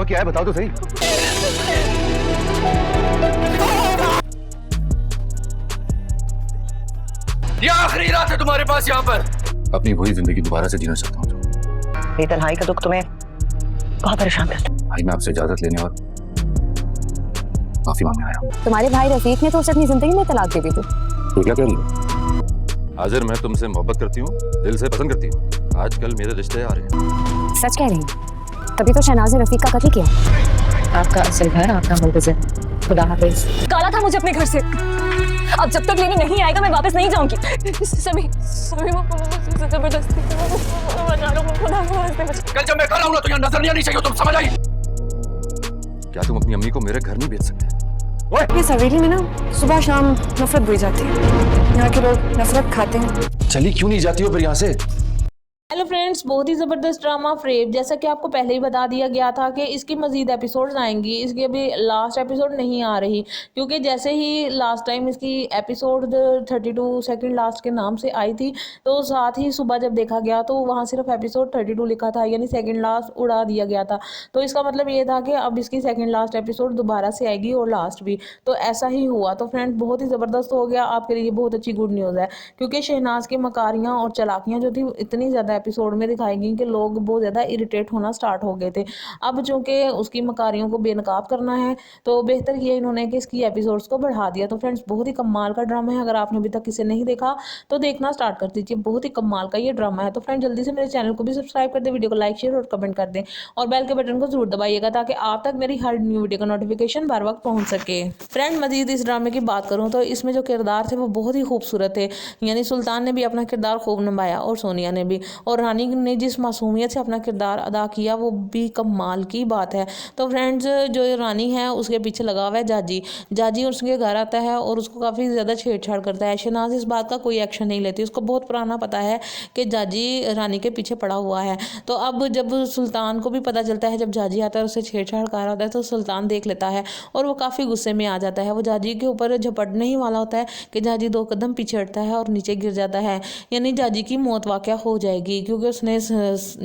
हुआ क्या है, बताओ तो सही। ये आखिरी रात है तुम्हारे पास यहाँ पर। अपनी वही जिंदगी दोबारा से जीना चाहता हूँ। मेरी तन्हाई का दुख तुम्हें बहुत परेशान करता है। भाई मैं आपसे इजाजत लेने और माफी मांगने आया हूँ। तुम्हारे भाई रफीक ने तो उसे अपनी जिंदगी में तलाक दे दी थी। तो क्या कह रही हो? हाजिर मैं तुमसे मोहब्बत करती हूँ, दिल से पसंद करती हूँ। आजकल मेरे रिश्ते आ रहे हैं। सच कह रही हूँ, तभी तो शहनाज ने रफीक का कत्ल किया। आपका असल घर आपका मुल्तज़िम। खुदा हाफिज। काला था मुझे अपने घर से। अब जब तक लेने नहीं आएगा मैं वापस नहीं जाऊंगी। सभी जबरदस्ती कल जब मैं घर आऊंगा तो यहाँ नजर नहीं आनी चाहिए, तुम समझ आई? क्या तुम अपनी अम्मी को मेरे घर नहीं भेज सकते? ये सवेली में ना सुबह शाम नफरत बुई जाती है। यहाँ के लोग नफरत खाते हैं। चली क्यों नहीं जाती हो फिर यहाँ से? हेलो फ्रेंड्स, बहुत ही ज़बरदस्त ड्रामा फ्रेब, जैसा कि आपको पहले ही बता दिया गया था कि इसकी मज़ीद एपिसोड्स आएंगी। इसकी अभी लास्ट एपिसोड नहीं आ रही, क्योंकि जैसे ही लास्ट टाइम इसकी एपिसोड 32 सेकंड लास्ट के नाम से आई थी, तो साथ ही सुबह जब देखा गया तो वहाँ सिर्फ एपिसोड 32 लिखा था, यानी सेकंड लास्ट उड़ा दिया गया था। तो इसका मतलब ये था कि अब इसकी सेकंड लास्ट एपिसोड दोबारा से आएगी और लास्ट भी। तो ऐसा ही हुआ। तो फ्रेंड्स बहुत ही ज़बरदस्त हो गया, आपके लिए बहुत अच्छी गुड न्यूज़ है, क्योंकि शहनाज की मकारियाँ और चलाकियाँ जो थी इतनी ज़्यादा एपिसोड में दिखाई गई कि लोग बहुत ज़्यादा इरिटेट होना स्टार्ट हो गए थे। अब चूँकि उसकी मकारियों को बेनकाब करना है, तो बेहतर किया इन्होंने कि इसकी एपिसोड्स को बढ़ा दिया। तो फ्रेंड्स बहुत ही कमाल का ड्रामा है, अगर आपने अभी तक इसे नहीं देखा तो देखना स्टार्ट कर दीजिए। बहुत ही कमाल का ये ड्रामा है। तो फ्रेंड जल्दी से मेरे चैनल को भी सब्सक्राइब कर दें, वीडियो को लाइक शेयर और कमेंट कर दें, और बेल के बटन को जरूर दबाइएगा ताकि आप तक मेरी हर न्यू वीडियो का नोटिफिकेशन बार वक्त पहुँच सके। फ्रेंड मजीद इस ड्रामे की बात करूँ तो इसमें जो किरदार थे वो बहुत ही खूबसूरत थे, यानी सुल्तान ने भी अपना किरदार खूब निभाया और सोनिया ने भी, और रानी ने जिस मासूमियत से अपना किरदार अदा किया वो भी कमाल की बात है। तो फ्रेंड्स जो रानी है उसके पीछे लगा हुआ है जाजी। जाजी उसके घर आता है और उसको काफ़ी ज़्यादा छेड़छाड़ करता है। शहनाज इस बात का कोई एक्शन नहीं लेती, उसको बहुत पुराना पता है कि जाजी रानी के पीछे पड़ा हुआ है। तो अब जब सुल्तान को भी पता चलता है, जब जाजी आता है उससे छेड़छाड़ कर रहा होता है, तो सुल्तान देख लेता है और वो काफ़ी गुस्से में आ जाता है। वो जाजी के ऊपर झपटने ही वाला होता है कि जाजी 2 कदम पीछे हटता है और नीचे गिर जाता है, यानी जाजी की मौत वाक़या हो जाएगी, क्योंकि उसने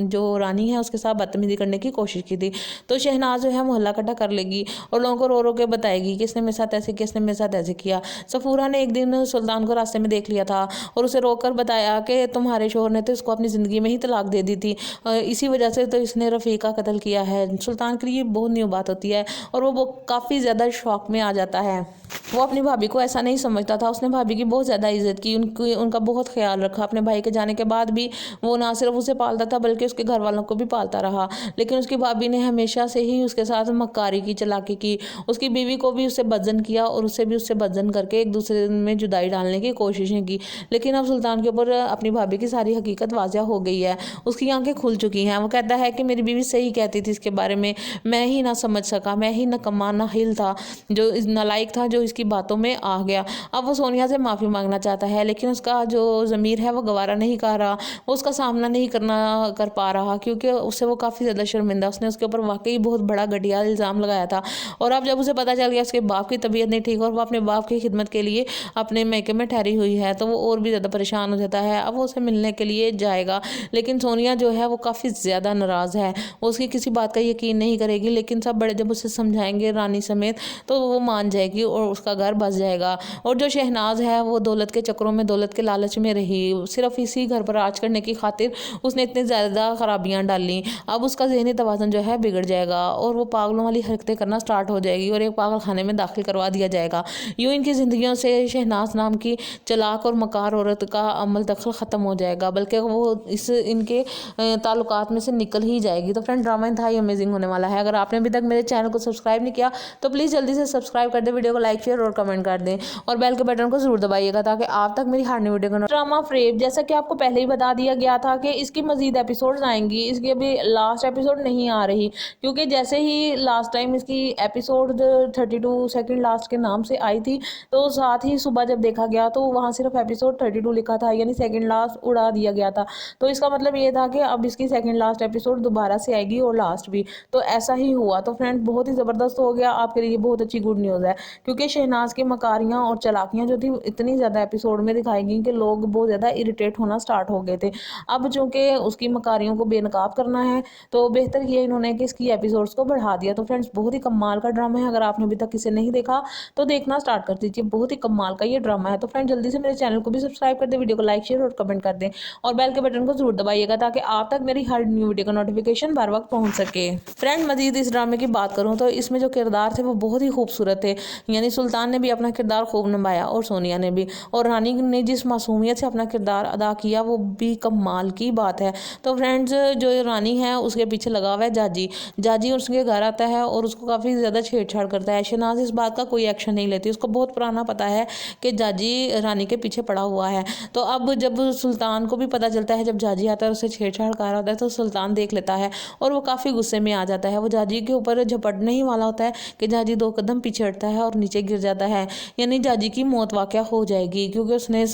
जो रानी है उसके साथ बदतमीजी करने की कोशिश की थी। तो शहनाज जो है मोहल्ला इकट्ठा कर लेगी और लोगों को रो रो के बताएगी कि इसने मेरे साथ ऐसे किया, इसने मेरे साथ ऐसे किया। सफूरा ने एक दिन सुल्तान को रास्ते में देख लिया था और उसे रोककर बताया कि तुम्हारे शोहर ने तो इसको अपनी ज़िंदगी में ही तलाक दे दी थी, इसी वजह से तो इसने रफ़ीक का कत्ल किया है। सुल्तान के लिए बहुत न्यू बात होती है और वो काफ़ी ज़्यादा शौक में आ जाता है। वो अपनी भाभी को ऐसा नहीं समझता था, उसने भाभी की बहुत ज़्यादा इज्जत की, उनका बहुत ख्याल रखा। अपने भाई के जाने के बाद भी वो ना सिर्फ उसे पालता था बल्कि उसके घर वालों को भी पालता रहा, लेकिन उसकी भाभी ने हमेशा से ही उसके साथ मक्कारी की, चालाकी की। उसकी बीवी को भी उससे बदजन किया और उससे भी उससे बदजन करके एक दूसरे में जुदाई डालने की कोशिशें की। लेकिन अब सुल्तान के ऊपर अपनी भाभी की सारी हकीकत वाज़ह हो गई है, उसकी आंखें खुल चुकी हैं। वो कहता है कि मेरी बीवी सही कहती थी इसके बारे में, मैं ही ना समझ सका, मैं ही नकम्मा नाहिल था, जो नालायक था, जो इसकी बातों में आ गया। अब वो सोनिया से माफ़ी मांगना चाहता है, लेकिन उसका जो ज़मीर है वो गवारा नहीं कर रहा, वो उसका सामना नहीं कर पा रहा, क्योंकि उससे वो काफ़ी ज़्यादा शर्मिंदा, उसने उसके ऊपर वाकई बहुत बड़ा घटिया इल्ज़ाम लगाया था। और अब जब उसे पता चल गया उसके बाप की तबीयत नहीं ठीक और वो अपने बाप की खिदमत के लिए अपने मैके में ठहरी हुई है, तो वो और भी ज़्यादा परेशान हो जाता है। अब वो उसे मिलने के लिए जाएगा, लेकिन सोनिया जो है वो काफ़ी ज़्यादा नाराज़ है, वो उसकी किसी बात का यकीन नहीं करेगी। लेकिन सब बड़े जब उसे समझाएंगे रानी समेत, तो वो मान जाएगी और उसका घर बस जाएगा। और जो शहनाज है वो दौलत के चक्रों में, दौलत के लालच में रही, सिर्फ इसी घर पर राज करने की खातिर उसने इतनी ज़्यादा खराबियाँ डाली। अब उसका ज़हनी तवाज़ुन जो है बिगड़ जाएगा और वो पागलों वाली हरकतें करना स्टार्ट हो जाएगी और एक पागल खाने में दाखिल करवा दिया जाएगा। यूँ इनकी ज़िंदगियों से शहनाज नाम की चलाक और मकार औरत का अमल दखल ख़त्म हो जाएगा, बल्कि वो इस इनके ताल्लुकात में से निकल ही जाएगी। तो फ्रेंड ड्रामा इंतहाई अमेजिंग होने वाला है। अगर आपने अभी तक मेरे चैनल को सब्सक्राइब नहीं किया तो प्लीज़ जल्दी से सब्सक्राइब कर दें, वीडियो को लाइक शेयर और कमेंट कर दें, और बेल के बटन को जरूर दबाइएगा ताकि आप तक मेरी हर न्यू वीडियो का ड्रामा फ्रेब, जैसा कि आपको पहले ही बता दिया गया था कि इसकी मजीद एपिसोड्स आएंगी। इसकी अभी लास्ट एपिसोड नहीं आ रही, क्योंकि जैसे ही लास्ट टाइम इसकी एपिसोड 32 सेकंड लास्ट के नाम से आई थी, तो साथ ही सुबह जब देखा गया तो वहाँ सिर्फ एपिसोड 32 लिखा था, यानी सेकंड लास्ट उड़ा दिया गया था। तो इसका मतलब ये था कि अब इसकी सेकंड लास्ट एपिसोड दोबारा से आएगी और लास्ट भी। तो ऐसा ही हुआ। तो फ्रेंड बहुत ही ज़बरदस्त हो गया, आपके लिए बहुत अच्छी गुड न्यूज़ है, क्योंकि शहनाज की मकारियाँ और चलाकियाँ जो थी इतनी ज़्यादा एपिसोड में दिखाई गई कि लोग बहुत ज़्यादा इरिटेट होना स्टार्ट हो गए थे। अब चूँकि उसकी मकारियों को बेनकाब करना है तो बेहतर किया इन्होंने कि इसकी एपिसोड्स को बढ़ा दिया। तो फ्रेंड्स बहुत ही कमाल का ड्रामा है, अगर आपने अभी तक इसे नहीं देखा तो देखना स्टार्ट कर दीजिए, बहुत ही कमाल का ये ड्रामा है। तो फ्रेंड जल्दी से मेरे चैनल को भी सब्सक्राइब कर दें, वीडियो को लाइक शेयर और कमेंट कर दें और बेल के बटन को जरूर दबाइएगा ताकि आप तक मेरी हर न्यू वीडियो का नोटिफिकेशन बार वक्त पहुंच सके। फ्रेंड मजीद इस ड्रामे की बात करूं तो इसमें जो किरदार थे वो बहुत ही खूबसूरत थे, यानी सुल्तान ने भी अपना किरदार खूब निभाया और सोनिया ने भी, और रानी ने जिस मासूमियत से अपना किरदार अदा किया वो भी कमाल की बात है। तो फ्रेंड्स जो रानी है उसके पीछे लगा हुआ है जाजी। जाजी उसके घर आता है और उसको काफ़ी ज़्यादा छेड़छाड़ करता है। शहनाज इस बात का कोई एक्शन नहीं लेती, उसको बहुत पुराना पता है कि जाजी रानी के पीछे पड़ा हुआ है। तो अब जब सुल्तान को भी पता चलता है, जब जाजी आता है उससे छेड़छाड़ कर रहा होता है तो सुल्तान देख लेता है और वो काफ़ी गुस्से में आ जाता है। वो जाजी के ऊपर झपटने ही वाला होता है कि जाजी 2 कदम पीछे हटता है और नीचे गिर जाता है, यानी जाजी की मौत वाक़या हो जाएगी क्योंकि उसने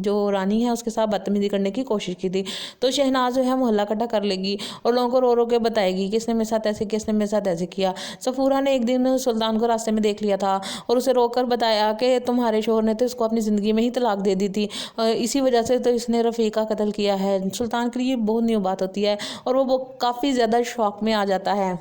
जो रानी है उसके साथ बदतमीजी करने की कोशिश की थी। तो शहनाज जो है मोहल्ला इकट्ठा कर लेगी और लोगों को रो रो के बताएगी कि इसने मेरे साथ ऐसे किया, इसने मेरे साथ ऐसे किया। सफूरा ने एक दिन सुल्तान को रास्ते में देख लिया था और उसे रोककर बताया कि तुम्हारे शोहर ने तो इसको अपनी ज़िंदगी में ही तलाक दे दी थी, इसी वजह से तो इसने रफ़ीक का कत्ल किया है। सुल्तान के लिए बहुत न्यू बात होती है और वो काफ़ी ज़्यादा शौक में आ जाता है।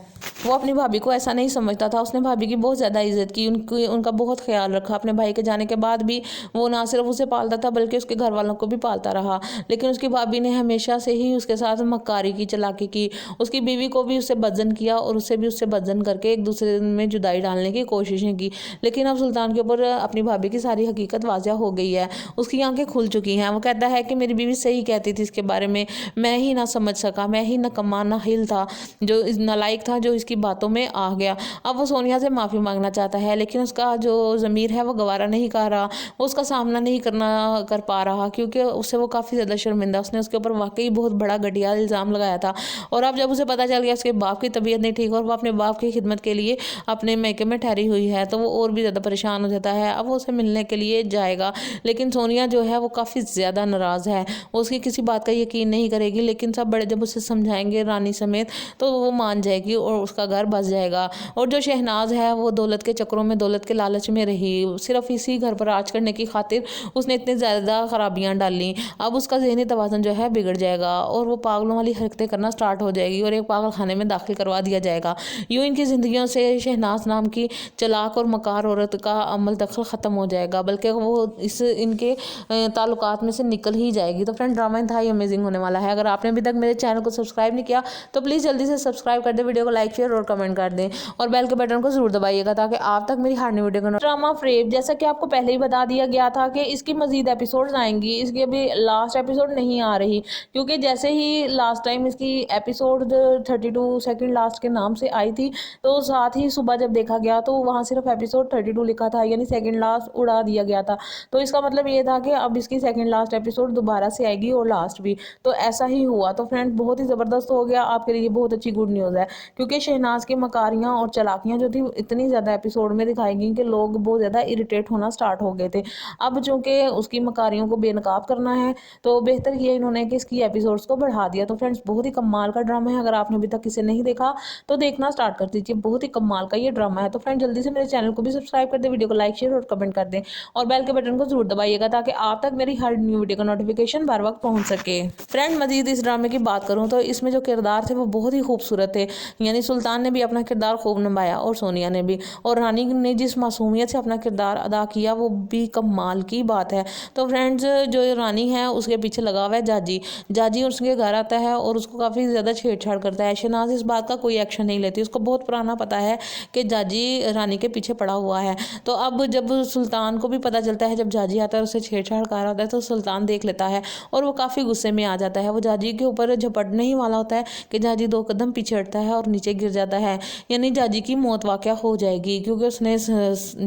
वो अपनी भाभी को ऐसा नहीं समझता था, उसने भाभी की बहुत ज़्यादा इज्जत की, उनका बहुत ख्याल रखा। अपने भाई के जाने के बाद भी वो ना सिर्फ उसे पालता था बल्कि उसके घर वालों को भी पालता रहा, लेकिन उसकी भाभी ने हमेशा से ही उसके साथ मक्कारी की, चालाकी की। उसकी बीवी को भी उससे बदजन किया और उससे भी उससे बदजन करके एक दूसरे में जुदाई डालने की कोशिशें की। लेकिन अब सुल्तान के ऊपर अपनी भाभी की सारी हकीकत वाज़ह हो गई है, उसकी आंखें खुल चुकी हैं। वो कहता है कि मेरी बीवी सही कहती थी इसके बारे में, मैं ही ना समझ सका, मैं ही नकम्मा नाहिल था, जो नालायक था, जो इसकी बातों में आ गया। अब वो सोनिया से माफ़ी मांगना चाहता है लेकिन उसका जो ज़मीर है वो गवारा नहीं कर रहा, वो उसका सामना नहीं कर पा रहा क्योंकि उससे वो काफ़ी ज़्यादा शर्मिंदा, उसने उसके ऊपर वाकई बहुत बड़ा घटिया इल्ज़ाम लगाया था। और अब जब उसे पता चल गया उसके बाप की तबीयत नहीं ठीक और वो अपने बाप की खिदमत के लिए अपने मैके में ठहरी हुई है तो वो और भी ज़्यादा परेशान हो जाता है। अब वो उसे मिलने के लिए जाएगा लेकिन सोनिया जो है वो काफ़ी ज़्यादा नाराज़ है, वो उसकी किसी बात का यकीन नहीं करेगी, लेकिन सब बड़े जब उसे समझाएंगे रानी समेत तो वो मान जाएगी और उसका घर बस जाएगा। और जो शहनाज है वो दौलत के चक्रों में, दौलत के लालच में रही, सिर्फ इसी घर पर राज करने की खातिर उसने इतनी ज़्यादा खराबियाँ डाली। अब उसका ज़हनी तवाज़ुन जो है बिगड़ जाएगा और वो पागलों वाली हरकतें करना स्टार्ट हो जाएगी और एक पागल खाने में दाखिल करवा दिया जाएगा। यूँ इनकी ज़िंदगियों से शहनाज नाम की चलाक और मकार औरत का अमल दखल ख़त्म हो जाएगा, बल्कि वो इनके ताल्लुकात में से निकल ही जाएगी। तो फ्रेंड ड्रामा इंतहाई अमेजिंग होने वाला है। अगर आपने अभी तक मेरे चैनल को सब्सक्राइब नहीं किया तो प्लीज़ जल्दी से सब्सक्राइब कर दें, वीडियो को लाइक शेयर और कमेंट कर दें और बेल के बटन को जरूर दबाइएगा ताकि आप तक मेरी हर न्यू वीडियो का ड्रामा फ्रेब, जैसा कि आपको पहले ही बता दिया गया था कि इसकी मजीद एपिसोड्स आएंगी, इसकी अभी लास्ट एपिसोड नहीं आ रही क्योंकि जैसे ही लास्ट टाइम इसकी एपिसोड 32 सेकंड लास्ट के नाम से आई थी तो साथ ही सुबह जब देखा गया तो वहाँ सिर्फ एपिसोड 32 लिखा था, यानी सेकंड लास्ट उड़ा दिया गया था। तो इसका मतलब ये था कि अब इसकी सेकंड लास्ट एपिसोड दोबारा से आएगी और लास्ट भी, तो ऐसा ही हुआ। तो फ्रेंड बहुत ही ज़बरदस्त हो गया, आपके लिए बहुत अच्छी गुड न्यूज़ है क्योंकि शहनाज की मकारियाँ और चलाकियाँ जो थी इतनी ज़्यादा एपिसोड में दिखाई गई कि लोग बहुत ज़्यादा इरिटेट होना स्टार्ट हो गए थे। अब चूँकि उसकी मकारियों को बेनकाब करना है तो बेहतर किया इन्होंने कि इसकी एपिसोड्स को बढ़ा दिया। तो फ्रेंड्स बहुत ही कमाल का ड्रामा है, अगर आपने अभी तक इसे नहीं देखा तो देखना स्टार्ट कर दीजिए, बहुत ही कमाल का ये ड्रामा है। तो फ्रेंड जल्दी से मेरे चैनल को भी सब्सक्राइब कर दें, वीडियो को लाइक शेयर और कमेंट कर दें और बेल के बटन को जरूर दबाइएगा ताकि आप तक मेरी हर न्यू वीडियो का नोटिफिकेशन बार वक्त पहुंच सके। फ्रेंड मजीद इस ड्रामे की बात करूं तो इसमें जो किरदार थे वो बहुत ही खूबसूरत थे, यानी सुल्तान ने भी अपना किरदार खूब निभाया और सोनिया ने भी, और रानी ने जिस मासूमियत से अपना किरदार अदा किया वो भी कमाल की बात है। तो फ्रेंड्स जो रानी है उसके पीछे लगा हुआ है जाजी। जाजी उसके घर आता है और उसको काफ़ी ज़्यादा छेड़छाड़ करता है। शहनाज इस बात का कोई एक्शन नहीं लेती, उसको बहुत पुराना पता है कि जाजी रानी के पीछे पड़ा हुआ है। तो अब जब सुल्तान को भी पता चलता है, जब जाजी आता है उससे छेड़छाड़ कर रहा होता है तो सुल्तान देख लेता है और वो काफ़ी गुस्से में आ जाता है। वो जाजी के ऊपर झपटने ही वाला होता है कि जाजी 2 कदम पीछे हटता है और नीचे गिर जाता है, यानी जाजी की मौत वाक़या हो जाएगी क्योंकि उसने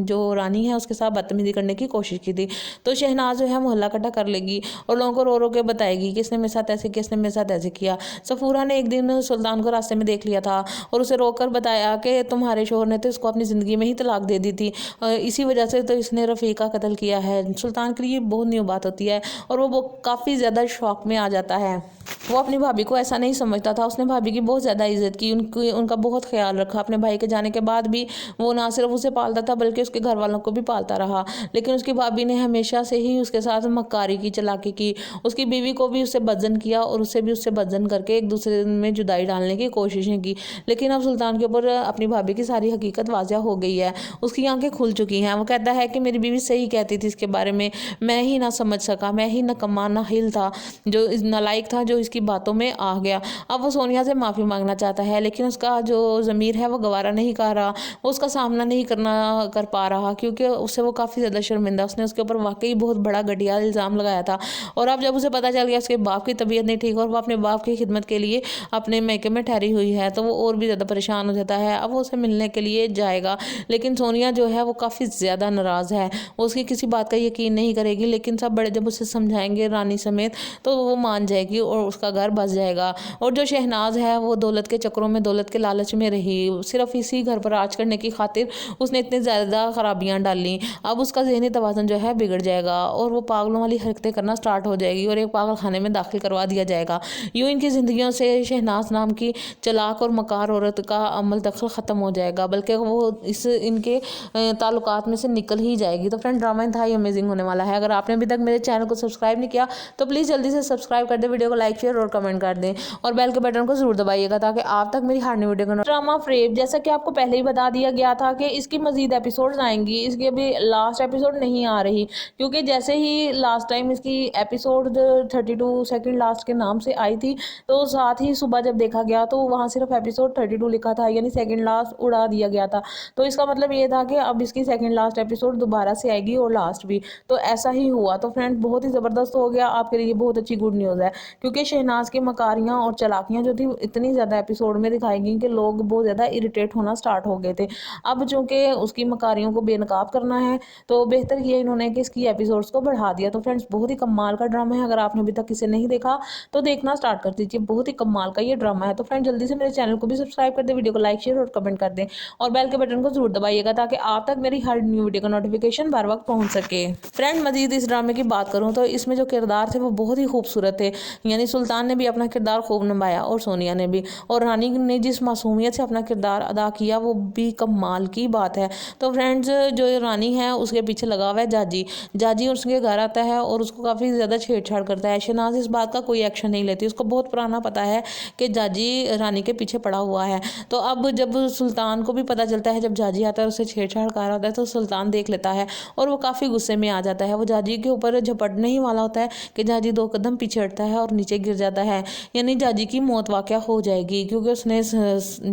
जो रानी है उसके साथ बदतमीजी करने की कोशिश की थी। तो शहनाज जो है मोहल्ला इकट्ठा कर लेगी और लोगों को रो रो के बताएगी कि इसने मेरे साथ ऐसे किया, इसने मेरे साथ ऐसे किया। सफूरा ने एक दिन सुल्तान को रास्ते में देख लिया था और उसे रोककर बताया कि तुम्हारे शोहर ने तो इसको अपनी ज़िंदगी में ही तलाक दे दी थी, इसी वजह से तो इसने रफ़ीक का कत्ल किया है। सुल्तान के लिए बहुत न्यू बात होती है और वो काफ़ी ज़्यादा शौक में आ जाता है। वो अपनी भाभी को ऐसा नहीं समझता था, उसने भाभी की बहुत ज़्यादा इज्जत की, उनका बहुत ख्याल रखा। अपने भाई के जाने के बाद भी वो ना सिर्फ उसे पालता था बल्कि उसके घर वालों को भी पालता रहा, लेकिन उसकी भाभी ने हमेशा से ही उसके साथ मक्कारी की, चालाकी की। उसकी बीवी को भी उससे बदजन किया और उससे भी उससे बदजन करके एक दूसरे में जुदाई डालने की कोशिशें की। लेकिन अब सुल्तान के ऊपर अपनी भाभी की सारी हकीकत वाज़ह हो गई है, उसकी आंखें खुल चुकी हैं। वो कहता है कि मेरी बीवी सही कहती थी इसके बारे में, मैं ही ना समझ सका, मैं ही नकम्मा नाहिल था, जो नालायक था, जो इसकी बातों में आ गया। अब वो सोनिया से माफ़ी मांगना चाहता है, लेकिन उसका जो ज़मीर है वो गवारा नहीं कर रहा, वो उसका सामना नहीं कर पा रहा, क्योंकि उससे वो काफ़ी ज़्यादा शर्मिंदा, उसने उसके ऊपर वाकई बहुत बड़ा घटिया इल्ज़ाम लगाया था। और अब जब उसे पता चल गया उसके बाप की तबीयत नहीं ठीक और वो अपने बाप की खिदमत के लिए अपने मैके में ठहरी हुई है, तो वो और भी ज़्यादा परेशान हो जाता है। अब वो उसे मिलने के लिए जाएगा, लेकिन सोनिया जो है वो काफ़ी ज़्यादा नाराज़ है, वो उसकी किसी बात का यकीन नहीं करेगी। लेकिन सब बड़े जब उसे समझाएंगे रानी समेत, तो वो मान जाएगी और उसका घर बस जाएगा। और जो शहनाज है वो दौलत के चक्करों में, दौलत के लालच में रही, सिर्फ इसी घर पर राज करने की खातिर उसने इतनी ज़्यादा खराबियाँ डाली। अब उसका ज़हनी तवाज़ुन जो है बिगड़ जाएगा और वो पागलों वाली हरकतें करना स्टार्ट हो जाएगी और एक पागल खाने में दाखिल करवा दिया जाएगा। यूँ इनकी ज़िंदगियों से शहनाज नाम की चलाक और मकार औरत का अमल दखल ख़त्म हो जाएगा, बल्कि वो इनके ताल्लुकात में से निकल ही जाएगी। तो फ्रेंड, ड्रामा इंतहाई अमेजिंग होने वाला है। अगर आपने अभी तक मेरे चैनल को सब्सक्राइब नहीं किया तो प्लीज़ जल्दी से सब्सक्राइब कर दें, वीडियो को लाइक, शेयर और कमेंट कर दें और बेल के बटन को जरूर दबाइएगा ताकि आप तक मेरी हर नई वीडियो का ड्रामा फ्रेब, जैसा कि आपको पहले ही बता दिया गया था कि इसकी मजीद एपिसोड्स आएंगी। इसकी अभी लास्ट एपिसोड नहीं आ रही, क्योंकि जैसे ही लास्ट टाइम इसकी एपिसोड 32 सेकंड लास्ट के नाम से आई थी, तो साथ ही सुबह जब देखा गया तो वहाँ सिर्फ एपिसोड 32 लिखा था, यानी सेकंड लास्ट उड़ा दिया गया था। तो इसका मतलब ये था कि अब इसकी सेकंड लास्ट एपिसोड दोबारा से आएगी और लास्ट भी, तो ऐसा ही हुआ। तो फ्रेंड, बहुत ही ज़बरदस्त हो गया, आपके लिए बहुत अच्छी गुड न्यूज़ है, क्योंकि शहनाज की मकारियाँ और चलाकियाँ जो थी इतनी ज़्यादा एपिसोड में दिखाई गई कि लोग बहुत ज़्यादा इरिटेट होना स्टार्ट हो गए थे। अब चूँकि उसकी मकारियों को बेनकाब करना है, तो बेहतर किया इन्होंने कि इसकी एपिसोड्स को बढ़ा दिया। तो फ्रेंड्स, बहुत ही कमाल का ड्रामा है, अगर आपने अभी तक इसे नहीं देखा तो देखना स्टार्ट कर दीजिए, बहुत ही कमाल का ये ड्रामा है। तो फ्रेंड, जल्दी से मेरे चैनल को भी सब्सक्राइब कर दें, वीडियो को लाइक, शेयर और कमेंट कर दें और बेल के बटन को जरूर दबाइएगा ताकि आप तक मेरी हर न्यू वीडियो का नोटिफिकेशन बर वक्त पहुँच सके। फ्रेंड, मजीद इस ड्रामे की बात करूँ तो इसमें जो किरदार थे वो बहुत ही खूबसूरत थे, यानी सुल्तान ने भी अपना किरदार खूब निभाया और सोनिया ने भी, और रानी ने जिस मासूमियत से अपना किरदार अदा किया वो भी कमाल की बात है। तो फ्रेंड्स, जो रानी है उसके पीछे लगा हुआ है जाजी उसके घर आता है और उसको काफ़ी ज़्यादा छेड़छाड़ करता है। शहनाज इस बात का कोई एक्शन नहीं लेती, उसको बहुत पुराना पता है कि जाजी रानी के पीछे पड़ा हुआ है। तो अब जब सुल्तान को भी पता चलता है, जब जाजी आता है उससे छेड़छाड़ कर रहा होता है, तो सुल्तान देख लेता है और वो काफ़ी गुस्से में आ जाता है। वो जाजी के ऊपर झपटने ही वाला होता है कि जाजी 2 कदम पीछे हटता है और नीचे गिर जाता है, यानी जाजी की मौत वाक़या हो जाएगी, क्योंकि उसने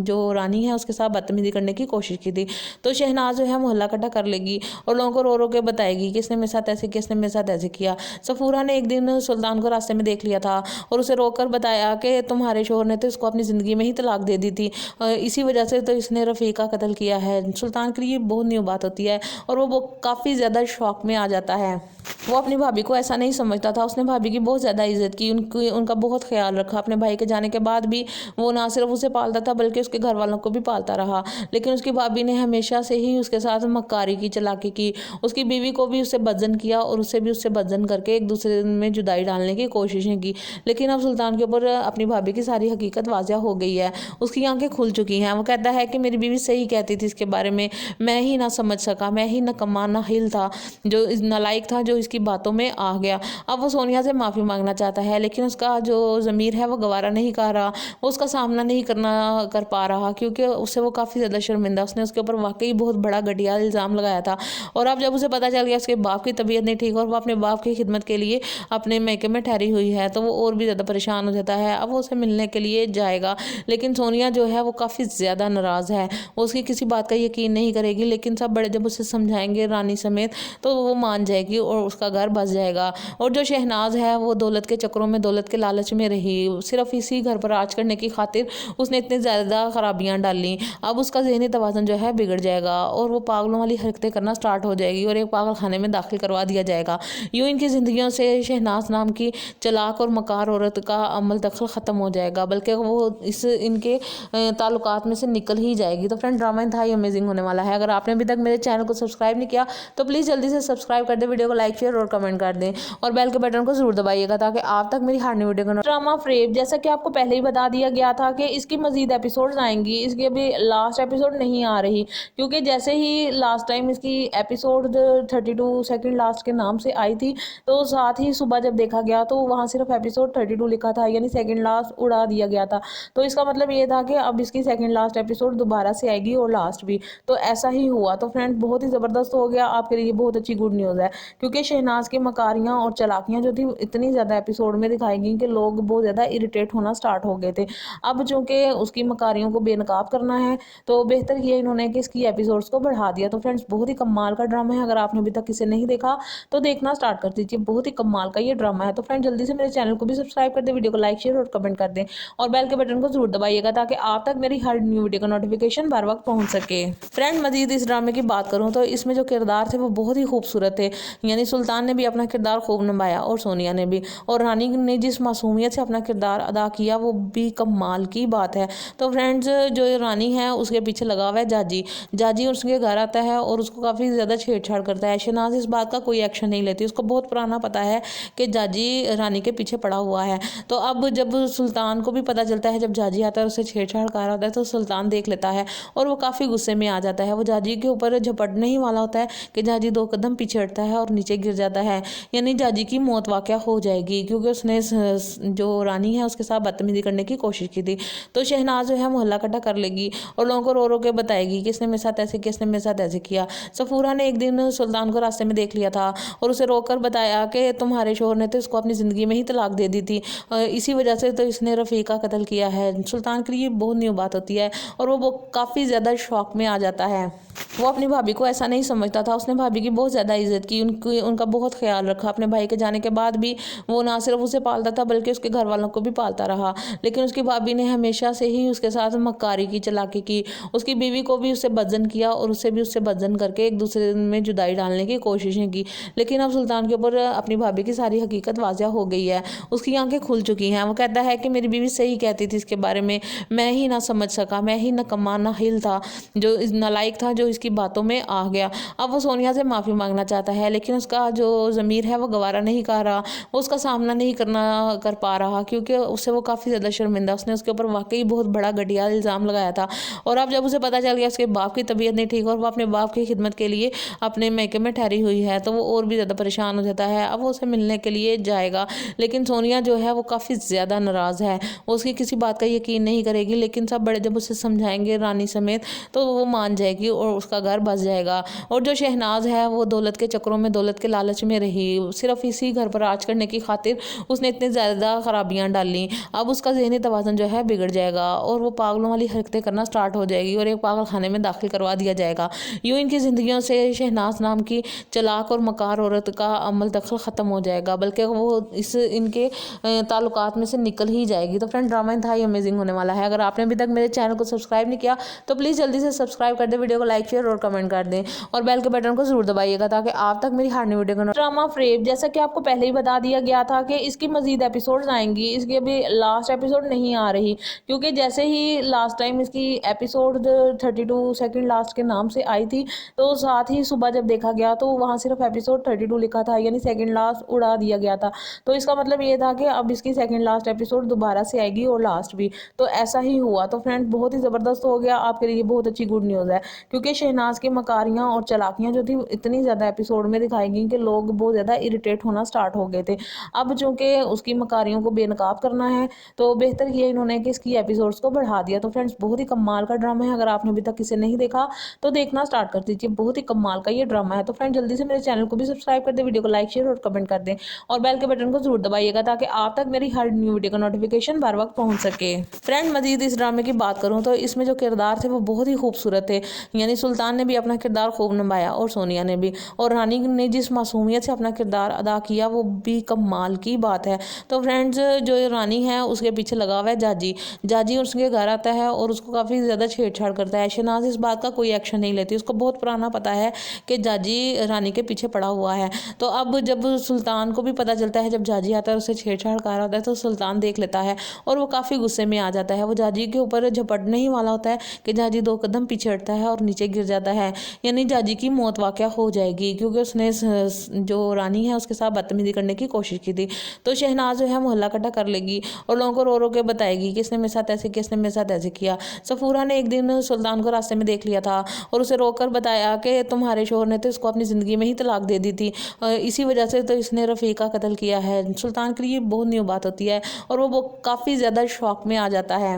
जो रानी है उसके साथ बदतमीजी करने की कोशिश की थी। तो शहनाज जो है मोहल्ला इकट्ठा कर लेगी और लोगों को रो रो के बताएगी कि इसने मेरे साथ ऐसे किया, इसने मेरे साथ ऐसे किया। सफूरा ने एक दिन सुल्तान को रास्ते में देख लिया था और उसे रोककर बताया कि तुम्हारे शोहर ने तो इसको अपनी ज़िंदगी में ही तलाक दे दी थी, इसी वजह से तो इसने रफ़ीक का कत्ल किया है। सुल्तान के लिए बहुत न्यू बात होती है और वो काफ़ी ज़्यादा शौक में आ जाता है। वो अपनी भाभी को ऐसा नहीं समझता था, उसने भाभी की बहुत ज़्यादा इज्जत की, उनका बहुत ख्याल रखा। अपने भाई के जाने के बाद भी वो ना सिर्फ उसे पालता था बल्कि उसके घर वालों को भी पालता रहा, लेकिन उसकी भाभी ने हमेशा से ही उसके साथ मक्कारी की, चलाकी की, उसकी बीवी को भी उससे बदजन किया और उससे भी उससे बदजन करके एक दूसरे में जुदाई डालने की कोशिशें की। लेकिन अब सुल्तान के ऊपर अपनी भाभी की सारी हकीकत वाज़ह हो गई है, उसकी आंखें खुल चुकी हैं। वो कहता है कि मेरी बीवी सही कहती थी इसके बारे में, मैं ही ना समझ सका, मैं ही नकम्मा नाहिल था, जो नालायक था, जो इसकी बातों में आ गया। अब वो सोनिया से माफ़ी मांगना चाहता है, लेकिन उसका जो ज़मीर है वो गवारा नहीं कर रहा, वो उसका सामना नहीं कर पा रहा, क्योंकि उससे वो काफ़ी ज़्यादा शर्मिंदा, उसने उसके ऊपर वाकई बहुत बड़ा घटिया इल्ज़ाम लगाया था। और अब जब उसे पता चल गया उसके बाप की तबीयत नहीं ठीक और वो अपने बाप की खिदमत के लिए अपने मैके में ठहरी हुई है, तो वो और भी ज़्यादा परेशान हो जाता है। अब वो उसे मिलने के लिए जाएगा, लेकिन सोनिया जो है वो काफ़ी ज़्यादा नाराज़ है, वो उसकी किसी बात का यकीन नहीं करेगी। लेकिन सब बड़े जब उसे समझाएंगे रानी समेत, तो वो मान जाएगी और उसका घर बस जाएगा। और जो शहनाज है वो दौलत के चक्करों में, दौलत के लालच में रही, सिर्फ इसी घर पर राज करने की खातिर उसने इतनी ज़्यादा खराबियाँ डाली। अब उसका ज़हनी तवाज़ुन जो है बिगड़ जाएगा और वो पागलों वाली हरकतें करना स्टार्ट हो जाएगी और एक पागल खाने में दाखिल करवा दिया जाएगा। यूँ इनकी ज़िंदगियों से शहनाज नाम की चलाक और मकार औरत का अमल दखल ख़त्म हो जाएगा, बल्कि वो इनके ताल्लुकात में से निकल ही जाएगी। तो फ्रेंड, ड्रामा इंतहाई अमेजिंग होने वाला है। अगर आपने अभी तक मेरे चैनल को सब्सक्राइब नहीं किया तो प्लीज़ जल्दी से सब्सक्राइब कर दें, वीडियो को लाइक, शेयर और कमेंट कर दें और बेल के बटन को जरूर दबाइएगा ताकि आप तक मेरी हर नई वीडियो का ड्रामा फ्रेब, जैसा कि आपको पहले ही बता दिया गया था कि इसकी मजीद एपिसोड्स आएंगी। इसकी अभी लास्ट एपिसोड नहीं आ रही, क्योंकि जैसे ही लास्ट टाइम इसकी एपिसोड 32 सेकंड लास्ट के नाम से आई थी, तो साथ ही सुबह जब देखा गया तो वहाँ सिर्फ एपिसोड 32 लिखा था, यानी सेकंड लास्ट उड़ा दिया गया था। तो इसका मतलब ये था कि अब इसकी सेकंड लास्ट एपिसोड दोबारा से आएगी और लास्ट भी। तो ऐसा ही हुआ। तो फ्रेंड्स बहुत ही ज़बरदस्त हो गया, आपके लिए बहुत अच्छी गुड न्यूज़ है, क्योंकि शहनाज की मकारियाँ और चालाकियाँ जो थी इतनी ज़्यादा एपिसोड में दिखाई गई कि लोग बहुत ज़्यादा इरिटेट होना स्टार्ट हो गए थे। अब चूँकि उसकी मकारियों को बेनकाब करना है तो बेहतर किया इन्होंने कि इसकी एपिसोड्स को बढ़ा दिया। तो फ्रेंड्स बहुत ही कमाल का ड्रामा है, अगर आपने अभी तक इसे नहीं देखा तो देखना स्टार्ट कर दीजिए, बहुत ही कमाल का ये ड्रामा है। तो फ्रेंड जल्दी से मेरे चैनल को भी सब्सक्राइब कर दे, वीडियो को लाइक शेयर और कमेंट कर दें और बेल के बटन को जरूर दबाइएगा ताकि आप तक मेरी हर न्यू वीडियो का नोटिफिकेशन बर वक्त पहुंच सके। फ्रेंड मजीद इस ड्रामे की बात करूं तो इसमें जो किरदार थे वो बहुत ही खूबसूरत थे, यानी सुल्तान ने भी अपना किरदार खूब निभाया और सोनिया ने भी, और रानी ने जिस मासूमियत से अपना किरदार अदा किया वो भी कमाल की बात है। तो फ्रेंड्स जो रानी है उसके पीछे लगा हुआ है जाजी। जाजी उसके घर आता है और उसको काफ़ी ज़्यादा छेड़छाड़ करता है। शहनाज इस बात का कोई एक्शन नहीं लेती, उसको बहुत पुराना पता है कि जाजी रानी के पीछे पड़ा हुआ है। तो अब जब सुल्तान को भी पता चलता है, जब जाजी आता है उससे छेड़छाड़ कर रहा होता है, तो सुल्तान देख लेता है और वो काफ़ी गुस्से में आ जाता है। वो जाजी के ऊपर झपटने ही वाला होता है कि जाजी 2 कदम पीछे हटता है और नीचे गिर जाता है, यानी जाजी की मौत वाक़या हो जाएगी, क्योंकि उसने जो रानी है उसके साथ बदतमीजी करने की कोशिश की थी। तो शहनाज जो है मोहल्ला इकट्ठा कर लेगी और लोगों को रो रो के बताएगी कि इसने मेरे साथ ऐसे किया, इसने मेरे साथ ऐसे किया। सफूरा ने एक दिन सुल्तान को रास्ते में देख लिया था और उसे रोककर बताया कि तुम्हारे शोहर ने तो इसको अपनी ज़िंदगी में ही तलाक दे दी थी, इसी वजह से तो इसने रफ़ी का कत्ल किया है। सुल्तान के लिए बहुत न्यू बात होती है और वो काफ़ी ज़्यादा शौक में आ जाता है। वो अपनी भाभी को ऐसा नहीं समझता था, उसने भाभी की बहुत ज़्यादा इज्जत की, उनका बहुत ख्याल रखा। अपने भाई के जाने के बाद भी वो ना सिर्फ उसे पालता था बल्कि उसके घर वालों को भी पालता रहा, लेकिन उसकी भाभी ने हमेशा से ही उसके साथ मक्कारी की, चालाकी की। उसकी बीवी को भी उससे बदजन किया और उसे भी उससे बदजन करके एक दूसरे में जुदाई डालने की कोशिशें की। लेकिन अब सुल्तान के ऊपर अपनी भाभी की सारी हकीकत वाज़ह हो गई है, उसकी आंखें खुल चुकी हैं। वो कहता है कि मेरी बीवी सही कहती थी इसके बारे में, मैं ही ना समझ सका, मैं ही नकम्मा नाहिल था, जो नालायक था, जो इसकी बातों में आ गया। अब वो सोनिया से माफ़ी मांगना चाहता है, लेकिन उसका जो ज़मीर है वो गवारा नहीं कर रहा, वो उसका सामना नहीं कर पा रहा, क्योंकि उससे वो काफ़ी ज़्यादा शर्मिंदा, उसने उसके ऊपर वाकई बहुत बड़ा घटिया इल्ज़ाम लगाया था। और अब जब उसे पता चल गया उसके बाप की तबीयत नहीं ठीक और वो अपने बाप की खिदमत के लिए अपने मैके में ठहरी हुई है, तो वो और भी ज़्यादा परेशान हो जाता है। अब वो उसे मिलने के लिए जाएगा, लेकिन सोनिया जो है वो काफ़ी ज़्यादा नाराज़ है, वो उसकी किसी बात का यकीन नहीं करेगी। लेकिन सब बड़े जब उसे समझाएंगे रानी समेत तो वो मान जाएगी और उसका घर बस जाएगा। और जो शहनाज है वो दौलत के चक्करों में, दौलत के लालच में रही, सिर्फ इसी घर पर राज करने की खातिर उसने इतनी ज़्यादा खराबियाँ डाली। अब उसका ज़हनी तवाज़ुन जो है बिगड़ जाएगा और वो पागलों वाली हरकतें करना स्टार्ट हो जाएगी और एक पागल खाने में दाखिल करवा दिया जाएगा। यूँ इनकी ज़िंदगियों से शहनाज नाम की चालाक और मकार औरत का अमल दखल ख़त्म हो जाएगा, बल्कि वो इनके ताल्लुकात में से निकल ही जाएगी। तो फ्रेंड ड्रामा इंतहाई अमेजिंग होने वाला है। अगर आपने अभी तक मेरे चैनल को सब्सक्राइब नहीं किया तो प्लीज़ जल्दी से सब्सक्राइब कर दें, वीडियो को लाइक शेयर और कमेंट कर दें और बेल के बटन को जरूर दबाइएगा ताकि आप तक मेरी हर नई वीडियो का ड्रामा फ्रेब, जैसा कि आपको पहले ही बता दिया गया था कि इसकी मजीद एपिसोड्स आएंगी, इसकी अभी लास्ट एपिसोड नहीं आ रही, क्योंकि जैसे ही लास्ट टाइम इसकी एपिसोड 32 सेकंड लास्ट के नाम से आई थी तो साथ ही सुबह जब देखा गया तो वहाँ सिर्फ एपिसोड 32 लिखा था, यानी सेकंड लास्ट उड़ा दिया गया था। तो इसका मतलब ये था कि अब इसकी सेकंड लास्ट एपिसोड दोबारा से आएगी और लास्ट भी। तो ऐसा ही हुआ। तो फ्रेंड बहुत ही ज़बरदस्त हो गया, आपके लिए बहुत अच्छी गुड न्यूज़ है, क्योंकि शहनाज की मकारियाँ और चालाकियाँ जो थी इतनी ज़्यादा एपिसोड में दिखाई गई कि लोग बहुत ज़्यादा इरिटेट होना स्टार्ट हो गए थे। अब चूँकि उसकी मकारियों को बेनकाब करना है तो बेहतर किया इन्होंने कि इसकी एपिसोड्स को बढ़ा दिया। तो फ्रेंड्स बहुत ही कमाल का ड्रामा है, अगर आपने अभी तक इसे नहीं देखा तो देखना स्टार्ट कर दीजिए, बहुत ही कमाल का ये ड्रामा है। तो फ्रेंड जल्दी से मेरे चैनल को भी सब्सक्राइब कर दें, वीडियो को लाइक शेयर और कमेंट कर दें और बेल के बटन को जरूर दबाइएगा ताकि आप तक मेरी हर न्यू वीडियो का नोटिफिकेशन बर वक्त पहुंच सके। फ्रेंड मजीद इस ड्रामे की बात करूं तो इसमें जो किरदार थे वो बहुत ही खूबसूरत थे, यानी सुल्तान ने भी अपना किरदार खूब निभाया और सोनिया ने भी, और रानी ने जिस मासूमियत से अपना किरदार अदा किया वो भी कमाल की बात है। तो फ्रेंड्स जो रानी है उसके पीछे लगा हुआ है जाजी। जाजी उसके घर आता है और उसको काफ़ी ज़्यादा छेड़छाड़ करता है। शहनाज इस बात का कोई एक्शन नहीं लेती, उसको बहुत पुराना पता है कि जाजी रानी के पीछे पड़ा हुआ है। तो अब जब सुल्तान को भी पता चलता है, जब जाजी आता है उससे छेड़छाड़ कर रहा होता है, तो सुल्तान देख लेता है और वो काफ़ी गुस्से में आ जाता है। वो जाजी के ऊपर झपटने ही वाला होता है कि जाजी 2 कदम पीछे हटता है और नीचे गिर जाता है, यानी जाजी की मौत वाक़या हो जाएगी क्योंकि उसने जो रानी है उसके साथ बदतमीजी करने की कोशिश की थी। तो शहनाज जो है मोहल्ला इकट्ठा कर लेगी और लोगों को रो रो के बताएगी कि इसने मेरे साथ ऐसे किया, इसने मेरे साथ ऐसे किया। सफूरा ने एक दिन सुल्तान को रास्ते में देख लिया था और उसे रोककर बताया कि तुम्हारे शोहर ने तो इसको अपनी ज़िंदगी में ही तलाक दे दी थी, इसी वजह से तो इसने रफ़ी का कत्ल किया है। सुल्तान के लिए बहुत न्यू बात होती है और वो काफ़ी ज़्यादा शौक में आ जाता है।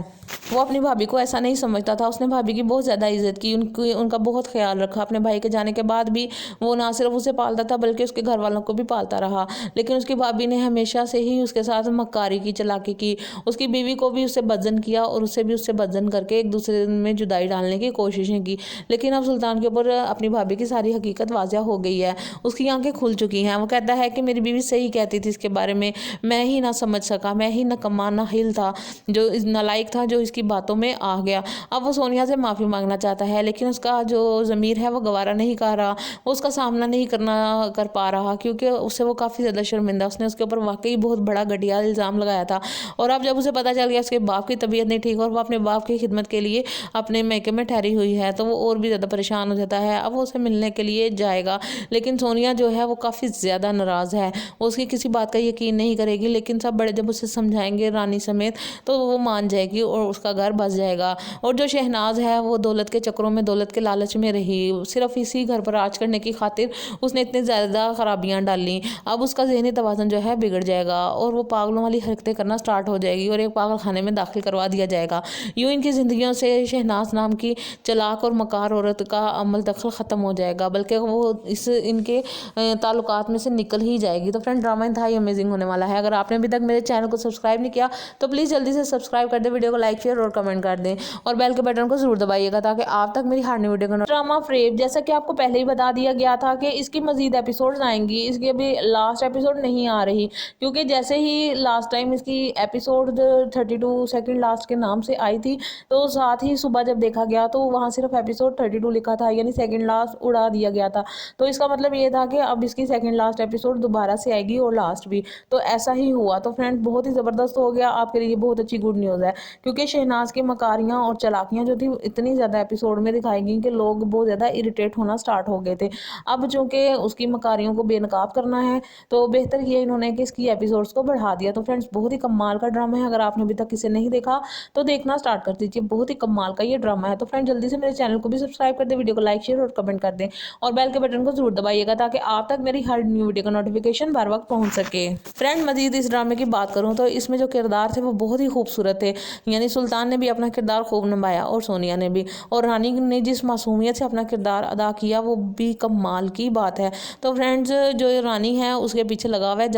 वो अपनी भाभी को ऐसा नहीं समझता था, उसने भाभी की बहुत ज़्यादा इज्जत की, उनका बहुत ख्याल रखा। अपने भाई के जाने के बाद भी वो ना सिर्फ उसे पालता था बल्कि उसके घर वालों को भी पालता रहा। लेकिन उसकी भाभी ने हमेशा से ही उसके साथ मक्कारी की, चालाकी की। उसकी बीवी को भी उससे बदजन किया और उसे भी उससे बदजन करके एक दूसरे में जुदाई डालने की कोशिशें की। लेकिन अब सुल्तान के ऊपर अपनी भाभी की सारी हकीकत वाज़ह हो गई है, उसकी आंखें खुल चुकी हैं। वो कहता है कि मेरी बीवी सही कहती थी इसके बारे में, मैं ही ना समझ सका, मैं ही नकम्मा नाहिल था, जो नालायक था, जो इसकी बातों में आ गया। अब वो सोनिया से माफ़ी मांगना चाहता है लेकिन उसका जो ज़मीर है वो गवारा नहीं कर रहा, वो उसका सामना नहीं कर पा रहा क्योंकि उससे वो काफ़ी ज़्यादा शर्मिंदा, उसने उसके ऊपर वाकई बहुत बड़ा घटिया इल्ज़ाम लगाया था। और अब जब उसे पता चल गया उसके बाप की तबीयत नहीं ठीक और वो अपने बाप की खिदमत के लिए अपने मैके में ठहरी हुई है तो वो और भी ज़्यादा परेशान हो जाता है। अब वो उसे मिलने के लिए जाएगा लेकिन सोनिया जो है वो काफ़ी ज़्यादा नाराज़ है, वो उसकी किसी बात का यकीन नहीं करेगी। लेकिन सब बड़े जब उसे समझाएंगे रानी समेत तो वो मान जाएगी और उसका घर बस जाएगा। और जो शहनाज है वो दौलत के चक्करों में, दौलत के लालच में रही, सिर्फ इसी घर पर राज करने की खातिर उसने इतनी ज़्यादा खराबियाँ डाली। अब उसका ज़हनी तवाज़ुन जो है बिगड़ जाएगा और वो पागलों वाली हरकतें करना स्टार्ट हो जाएगी और एक पागल खाने में दाखिल करवा दिया जाएगा। यूँ इनकी ज़िंदगियों से शहनाज नाम की चालाक और मकार औरत का अमल दखल ख़त्म हो जाएगा, बल्कि वो इनके ताल्लुकात में से निकल ही जाएगी। तो फ्रेंड ड्रामा इंतहाई अमेजिंग होने वाला है। अगर आपने अभी तक मेरे चैनल को सब्सक्राइब नहीं किया तो प्लीज़ जल्दी से सब्सक्राइब कर दें, वीडियो को लाइक, शेयर और कमेंट कर दें और बेल के बटन को जरूर दबाइएगा ताकि आप तक मेरी हर नई वीडियो का ड्रामा फ्रेब, जैसा कि आपको पहले ही बता दिया गया था कि इसकी मजीद एपिसोड्स आएंगी, इसकी अभी लास्ट एपिसोड नहीं आ रही क्योंकि जैसे ही लास्ट टाइम इसकी एपिसोड 32 सेकंड लास्ट के नाम से आई थी तो साथ ही सुबह जब देखा गया तो वहाँ सिर्फ एपिसोड 32 लिखा था, यानी सेकंड लास्ट उड़ा दिया गया था। तो इसका मतलब ये था कि अब इसकी सेकंड लास्ट एपिसोड दोबारा से आएगी और लास्ट भी, तो ऐसा ही हुआ। तो फ्रेंड बहुत ही ज़बरदस्त हो गया, आपके लिए बहुत अच्छी गुड न्यूज़ है क्योंकि शहनाज की मकारियाँ और चालाकियाँ जो थी इतनी ज़्यादा एपिसोड में दिखाई गई कि लोग बहुत ज़्यादा इरिटेट होना स्टार्ट हो गए थे। अब चूँकि उसकी मकारियों को बेनकाब करना है तो बेहतर किया इन्होंने कि इसकी एपिसोड्स को बढ़ा दिया। तो फ्रेंड्स बहुत ही कमाल का ड्रामा है, अगर आपने अभी तक इसे नहीं देखा तो देखना स्टार्ट कर दीजिए, बहुत ही कमाल का ये ड्रामा है। तो फ्रेंड जल्दी से मेरे चैनल को भी सब्सक्राइब कर दें, वीडियो को लाइक, शेयर और कमेंट कर दें और बेल के बटन को जरूर दबाइएगा ताकि आप तक मेरी हर न्यू वीडियो का नोटिफिकेशन बर वक्त पहुँच सके। फ्रेंड मजीद इस ड्रामे की बात करूँ तो इसमें जो किरदार थे वो बहुत ही खूबसूरत थे, यानी सुल्तान ने भी अपना किरदार खूब निभाया और सोनिया ने भी, और रानी ने जिस मासूमियत से अपना किरदार अदा किया वो भी कमाल की बात है। तो फ्रेंड्स जो रानी है उसके पीछे लगा हुआ है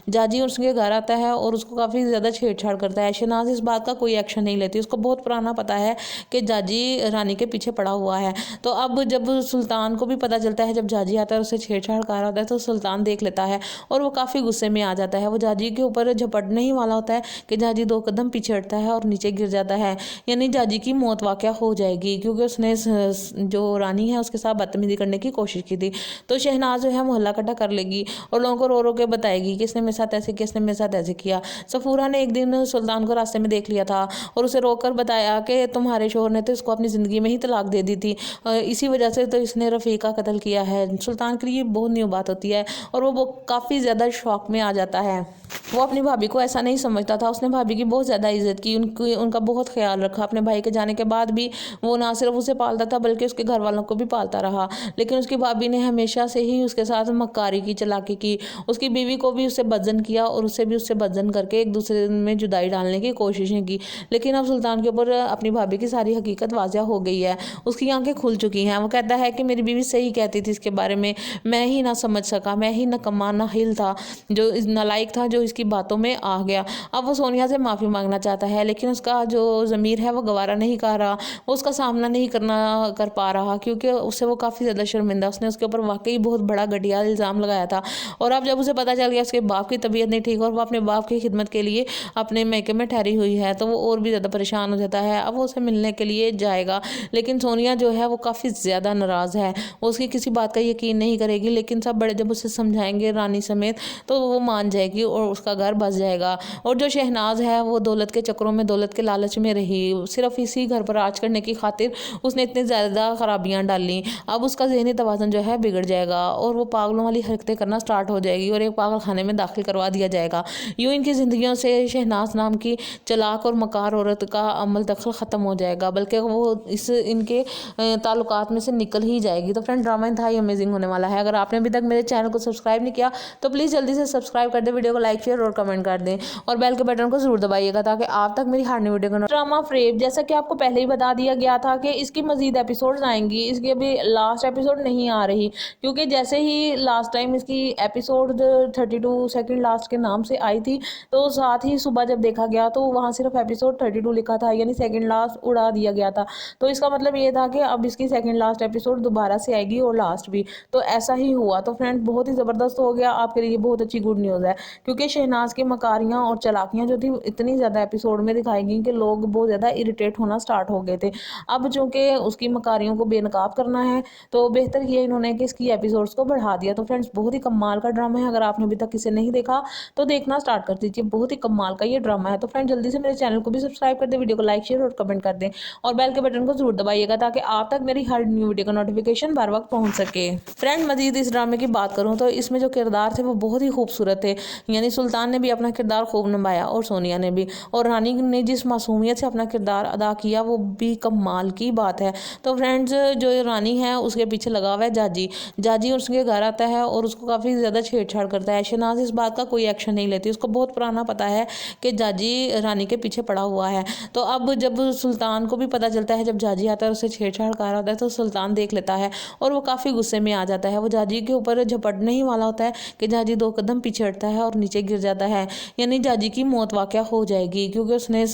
जाजी उसके घर आता है और उसको काफ़ी ज़्यादा छेड़छाड़ करता है। शहनाज इस बात का कोई एक्शन नहीं लेती, उसको बहुत पुराना पता है कि जाजी रानी के पीछे पड़ा हुआ है। तो अब जब सुल्तान को भी पता चलता है, जब जाजी आता है उसे छेड़छाड़ कर रहा होता है तो सुल्तान देख लेता है और वो काफ़ी गुस्से में आ जाता है। वो जाजी के ऊपर झपटने ही वाला होता है कि जाजी 2 कदम पीछे हटता है और नीचे गिर जाता है, यानी जाजी की मौत वाक़या हो जाएगी क्योंकि उसने जो रानी है उसके साथ बदतमीजी करने की कोशिश की थी। तो शहनाज जो है मोहल्ला इकट्ठा कर लेगी और लोगों को रो रो के बताएगी कि इसने मेरे साथ ऐसे किया, इसने मेरे साथ ऐसे किया। सफूरा ने एक दिन सुल्तान को रास्ते में देख लिया था और उसे रोककर बताया कि तुम्हारे शोहर ने तो इसको अपनी ज़िंदगी में ही तलाक दे दी थी, इसी वजह से तो इसने रफ़ी का कत्ल किया है। सुल्तान के लिए बहुत न्यू बात होती है और वो काफ़ी ज़्यादा शौक में आ जाता है। वो अपनी भाभी को ऐसा नहीं समझता था, उसने भाभी की बहुत ज़्यादा इज्जत की, उनका बहुत ख्याल रखा। अपने भाई के जाने के बाद भी वो ना सिर्फ उसे पालता था बल्कि उसके घर वालों को भी पालता रहा। लेकिन उसकी भाभी ने हमेशा से ही उसके साथ मक्कारी की, चालाकी की। उसकी बीवी को भी उससे बदजन किया और उसे भी उससे बदजन करके एक दूसरे में जुदाई डालने की कोशिशें की। लेकिन अब सुल्तान के ऊपर अपनी भाभी की सारी हकीकत वाज़ह हो गई है, उसकी आंखें खुल चुकी हैं। वो कहता है कि मेरी बीवी सही कहती थी इसके बारे में, मैं ही ना समझ सका, मैं ही नकम्मा नाहिल था, जो नालायक था, जो इसकी बातों में आ गया। अब वो सोनिया से माफ़ी मांगना चाहता है लेकिन उसका जो ज़मीर है वो गवारा नहीं कर रहा, वो उसका सामना नहीं कर पा रहा क्योंकि उससे वो काफ़ी ज़्यादा शर्मिंदा, उसने उसके ऊपर वाकई बहुत बड़ा घटिया इल्ज़ाम लगाया था। और अब जब उसे पता चल गया उसके बाप की तबीयत नहीं ठीक और वो अपने बाप की खिदमत के लिए अपने मैके में ठहरी हुई है तो वो और भी ज़्यादा परेशान हो जाता है। अब वो उसे मिलने के लिए जाएगा लेकिन सोनिया जो है वो काफ़ी ज़्यादा नाराज़ है, वो उसकी किसी बात का यकीन नहीं करेगी। लेकिन सब बड़े जब उसे समझाएंगे रानी समेत तो वो मान जाएगी और उसका घर बस जाएगा। और जो शहनाज है वो दौलत के चक्करों में, दौलत के लालच में रही, सिर्फ इसी घर पर राज करने की खातिर उसने इतनी ज़्यादा ज़्यादा खराबियाँ डाली, अब उसका ज़हनी तवाज़ुन जो है बिगड़ जाएगा और वो पागलों वाली हरकतें करना स्टार्ट हो जाएगी और एक पागल खाने में दाखिल करवा दिया जाएगा। यूँ इनकी ज़िंदगियों से शहनाज नाम की चालाक और मकार औरत का अमल दखल ख़त्म हो जाएगा, बल्कि वो इस इनके ताल्लुकात में से निकल ही जाएगी। तो फ्रेंड ड्रामा इंतहाई अमेजिंग होने वाला है। अगर आपने अभी तक मेरे चैनल को सब्सक्राइब नहीं किया तो प्लीज़ जल्दी से सब्सक्राइब कर दें, वीडियो को लाइक शेयर और कमेंट कर दें और बेल के बटन को जरूर दबाइएगा ताकि आप तक मेरी हर नई वीडियो का ड्रामा फ्रेब, जैसा कि आपको पहले ही बता दिया गया था कि इसकी मजीद एपिसोड्स आएंगी। इसकी अभी लास्ट एपिसोड नहीं आ रही क्योंकि जैसे ही लास्ट टाइम इसकी एपिसोड 32 सेकंड लास्ट के नाम से आई थी तो साथ ही सुबह जब देखा गया तो वहाँ सिर्फ एपिसोड 32 लिखा था, यानी सेकंड लास्ट उड़ा दिया गया था। तो इसका मतलब ये था कि अब इसकी सेकंड लास्ट एपिसोड दोबारा से आएगी और लास्ट भी, तो ऐसा ही हुआ। तो फ्रेंड बहुत ही ज़बरदस्त हो गया, आपके लिए बहुत अच्छी गुड न्यूज़ है क्योंकि शहनाज की मकारियाँ और चालाकियाँ जो थी इतनी ज़्यादा एपिसोड में दिखाई गई कि लोग बहुत ज़्यादा इरिटेट होना स्टार्ट हो गए थे। अब चूँकि उसकी मकारियों को बेनकाब करना है तो बेहतर किया इन्होंने कि इसकी एपिसोड्स को बढ़ा दिया। तो फ्रेंड्स बहुत ही कमाल का ड्रामा है, अगर आपने अभी तक इसे नहीं देखा तो देखना स्टार्ट कर दीजिए, बहुत ही कमाल का ये ड्रामा है। तो फ्रेंड जल्दी से मेरे चैनल को भी सब्सक्राइब कर दें, वीडियो को लाइक शेयर और कमेंट कर दें और बेल के बटन को जरूर दबाइएगा ताकि आप तक मेरी हर न्यू वीडियो का नोटिफिकेशन बर वक्त पहुंच सके। फ्रेंड मजीद इस ड्रामे की बात करूं तो इसमें जो किरदार थे वो बहुत ही खूबसूरत थे, यानी सुल्तान ने भी अपना किरदार खूब निभाया और सोनिया ने भी, और रानी ने जिस मासूमियत से अपना किरदार अदा किया वो भी कमाल की बात है। तो फ्रेंड्स जो रानी है उसके पीछे लगा हुआ है जाजी, जाजी उसके घर आता है और उसको काफ़ी ज़्यादा छेड़छाड़ करता है। शहनाज इस बात का कोई एक्शन नहीं लेती, उसको बहुत पुराना पता है कि जाजी रानी के पीछे पड़ा हुआ है। तो अब जब सुल्तान को भी पता चलता है, जब जाजी आता है उसे छेड़छाड़ कर रहा होता है तो सुल्तान देख लेता है और वो काफ़ी गुस्से में आ जाता है। वो जाजी के ऊपर झपटने ही वाला होता है कि जाजी 2 कदम पीछे हटता है और नीचे गिर जाता है, यानी जाजी की मौत वाक़या हो जाएगी क्योंकि उसने